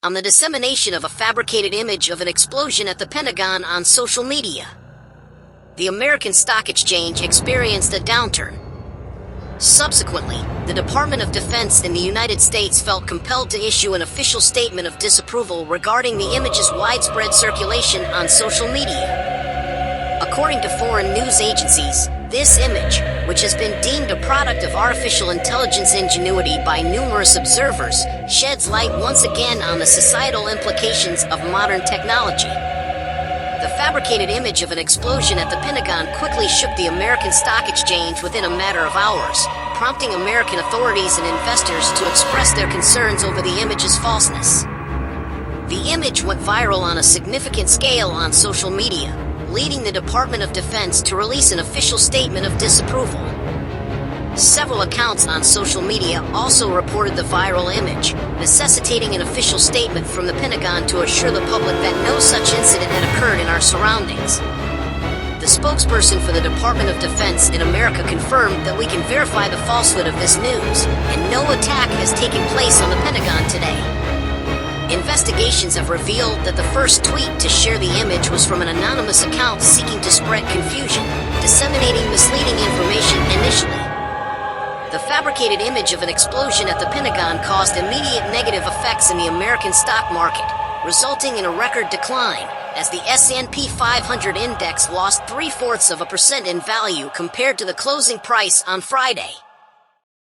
on the dissemination of a fabricated image of an explosion at the Pentagon on social media. The American Stock Exchange experienced a downturn. Subsequently, the Department of Defense in the United States felt compelled to issue an official statement of disapproval regarding the image's widespread circulation on social media. According to foreign news agencies, this image, which has been deemed a product of artificial intelligence ingenuity by numerous observers, sheds light once again on the societal implications of modern technology. The fabricated image of an explosion at the Pentagon quickly shook the American Stock Exchange within a matter of hours, prompting American authorities and investors to express their concerns over the image's falseness. The image went viral on a significant scale on social media, leading the Department of Defense to release an official statement of disapproval. Several accounts on social media also reported the viral image, necessitating an official statement from the Pentagon to assure the public that no such incident had occurred in our surroundings. The spokesperson for the Department of Defense in America confirmed that we can verify the falsehood of this news, and no attack has taken place on the Pentagon today. Investigations have revealed that the first tweet to share the image was from an anonymous account seeking to spread confusion, disseminating misleading information initially. The fabricated image of an explosion at the Pentagon caused immediate negative effects in the American stock market, resulting in a record decline, as the S&P 500 index lost 0.75% in value compared to the closing price on Friday.